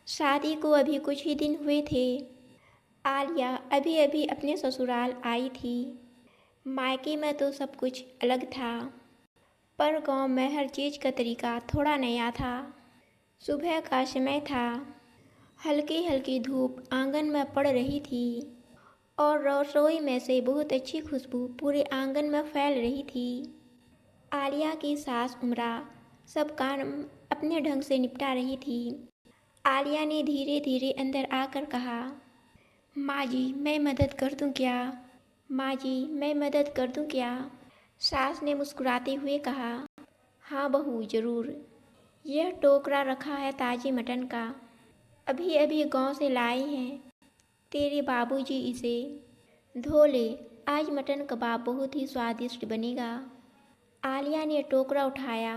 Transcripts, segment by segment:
शादी को अभी कुछ ही दिन हुए थे। आलिया अभी अभी अपने ससुराल आई थी। मायके में तो सब कुछ अलग था, पर गांव में हर चीज़ का तरीका थोड़ा नया था। सुबह का समय था। हल्की हल्की धूप आंगन में पड़ रही थी और रसोई में से बहुत अच्छी खुशबू पूरे आंगन में फैल रही थी। आलिया की सास उमरा सब काम अपने ढंग से निपटा रही थी। आलिया ने धीरे धीरे अंदर आकर कहा, माँ जी मैं मदद कर दूँ क्या? माँ जी मैं मदद कर दूँ क्या? सास ने मुस्कुराते हुए कहा, हाँ बहू ज़रूर। यह टोकरा रखा है ताज़े मटन का, अभी अभी गांव से लाए हैं। तेरे बाबूजी इसे धो ले, आज मटन कबाब बहुत ही स्वादिष्ट बनेगा। आलिया ने टोकरा उठाया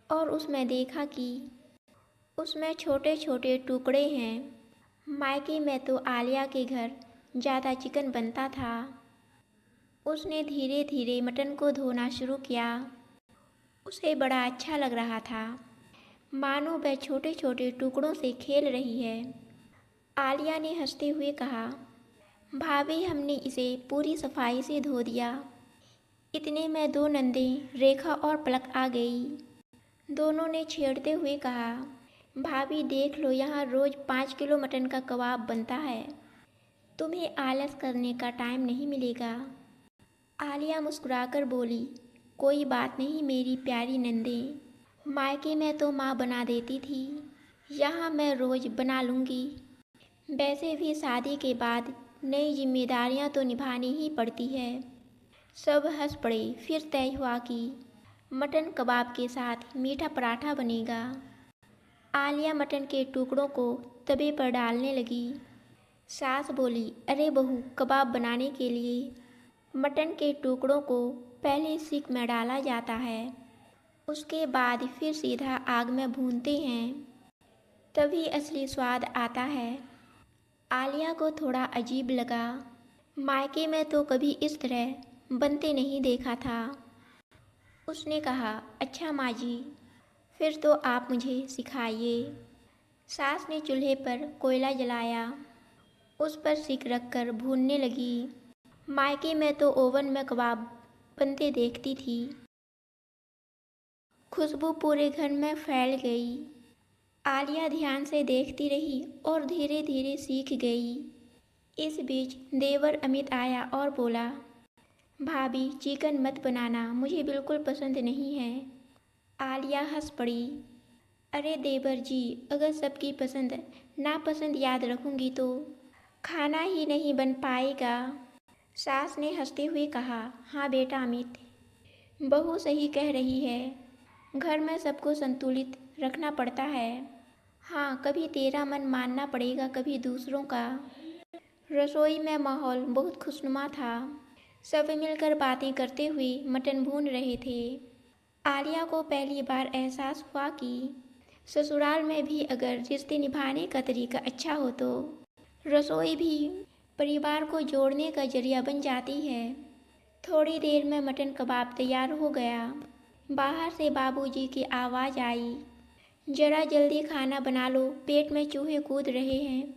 और उसमें देखा कि उसमें छोटे छोटे टुकड़े हैं। मायके में तो आलिया के घर ज़्यादा चिकन बनता था। उसने धीरे धीरे मटन को धोना शुरू किया। उसे बड़ा अच्छा लग रहा था, मानो वह छोटे छोटे टुकड़ों से खेल रही है। आलिया ने हंसते हुए कहा, भाभी हमने इसे पूरी सफाई से धो दिया। इतने में दो नंदें रेखा और पलक आ गई। दोनों ने छेड़ते हुए कहा, भाभी देख लो यहाँ रोज़ 5 किलो मटन का कबाब बनता है, तुम्हें आलस करने का टाइम नहीं मिलेगा। आलिया मुस्कुराकर बोली, कोई बात नहीं मेरी प्यारी नंदे, मायके में तो माँ बना देती थी, यहाँ मैं रोज़ बना लूँगी। वैसे भी शादी के बाद नई जिम्मेदारियाँ तो निभानी ही पड़ती है। सब हंस पड़े। फिर तय हुआ कि मटन कबाब के साथ मीठा पराठा बनेगा। आलिया मटन के टुकड़ों को तवे पर डालने लगी। सास बोली, अरे बहू कबाब बनाने के लिए मटन के टुकड़ों को पहले सीख में डाला जाता है, उसके बाद फिर सीधा आग में भूनते हैं, तभी असली स्वाद आता है। आलिया को थोड़ा अजीब लगा, मायके में तो कभी इस तरह बनते नहीं देखा था। उसने कहा, अच्छा माँ जी, फिर तो आप मुझे सिखाइए। सास ने चूल्हे पर कोयला जलाया, उस पर सीख रखकर भूनने लगी। मायके में तो ओवन में कबाब बनते देखती थी। खुशबू पूरे घर में फैल गई। आलिया ध्यान से देखती रही और धीरे धीरे सीख गई। इस बीच देवर अमित आया और बोला, भाभी चिकन मत बनाना, मुझे बिल्कुल पसंद नहीं है। आलिया हंस पड़ी, अरे देवर जी, अगर सबकी पसंद नापसंद याद रखूंगी तो खाना ही नहीं बन पाएगा। सास ने हंसते हुए कहा, हाँ बेटा अमित, बहू सही कह रही है, घर में सबको संतुलित रखना पड़ता है। हाँ कभी तेरा मन मानना पड़ेगा, कभी दूसरों का। रसोई में माहौल बहुत खुशनुमा था। सब मिलकर बातें करते हुए मटन भून रहे थे। आलिया को पहली बार एहसास हुआ कि ससुराल में भी अगर रिश्ते निभाने का तरीका अच्छा हो तो रसोई भी परिवार को जोड़ने का जरिया बन जाती है। थोड़ी देर में मटन कबाब तैयार हो गया। बाहर से बाबूजी की आवाज़ आई, जरा जल्दी खाना बना लो, पेट में चूहे कूद रहे हैं।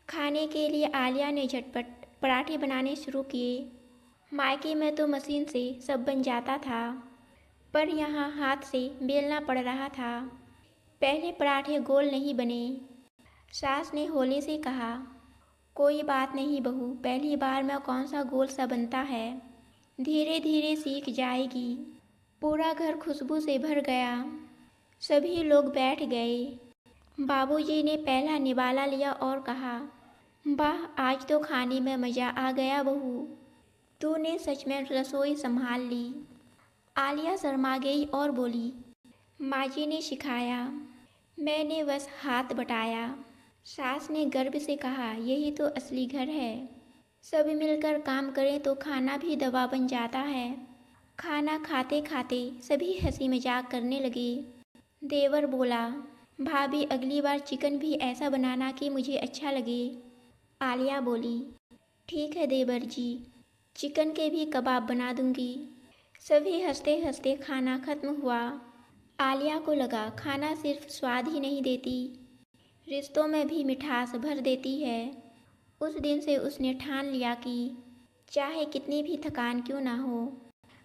खाने के लिए आलिया ने झटपट पराठे बनाने शुरू किए। मायके में तो मशीन से सब बन जाता था, पर यहाँ हाथ से बेलना पड़ रहा था। पहले पराठे गोल नहीं बने। सास ने होली से कहा, कोई बात नहीं बहू, पहली बार में कौन सा गोल सा बनता है, धीरे धीरे सीख जाएगी। पूरा घर खुशबू से भर गया। सभी लोग बैठ गए। बाबूजी ने पहला निवाला लिया और कहा, वाह आज तो खाने में मज़ा आ गया बहू, तूने सच में रसोई संभाल ली। आलिया शर्मा गई और बोली, माँ जी ने सिखाया, मैंने बस हाथ बटाया। सास ने गर्व से कहा, यही तो असली घर है, सब मिलकर काम करें तो खाना भी दवा बन जाता है। खाना खाते खाते सभी हंसी मजाक करने लगे। देवर बोला, भाभी अगली बार चिकन भी ऐसा बनाना कि मुझे अच्छा लगे। आलिया बोली, ठीक है देवर जी, चिकन के भी कबाब बना दूंगी। सभी हंसते हंसते खाना खत्म हुआ। आलिया को लगा खाना सिर्फ स्वाद ही नहीं देती, रिश्तों में भी मिठास भर देती है। उस दिन से उसने ठान लिया कि चाहे कितनी भी थकान क्यों ना हो,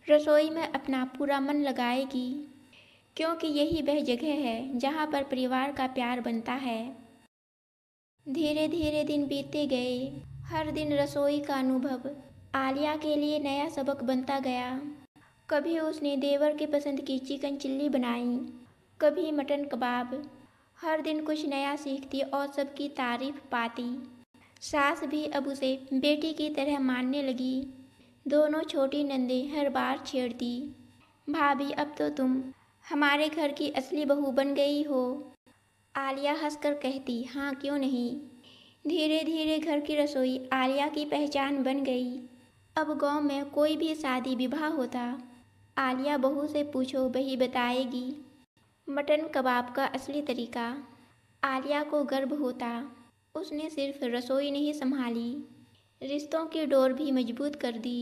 रसोई में अपना पूरा मन लगाएगी, क्योंकि यही वह जगह है जहाँ पर परिवार का प्यार बनता है। धीरे धीरे दिन बीतते गए। हर दिन रसोई का अनुभव आलिया के लिए नया सबक बनता गया। कभी उसने देवर की पसंद की चिकन चिल्ली बनाई, कभी मटन कबाब। हर दिन कुछ नया सीखती और सबकी तारीफ पाती। सास भी अब उसे बेटी की तरह मानने लगी। दोनों छोटी नंदें हर बार छेड़ती, भाभी अब तो तुम हमारे घर की असली बहू बन गई हो। आलिया हंसकर कहती, हाँ क्यों नहीं। धीरे धीरे घर की रसोई आलिया की पहचान बन गई। अब गांव में कोई भी शादी विवाह होता, आलिया बहू से पूछो वही बताएगी मटन कबाब का असली तरीका। आलिया को गर्व होता, उसने सिर्फ रसोई नहीं संभाली, रिश्तों की डोर भी मजबूत कर दी।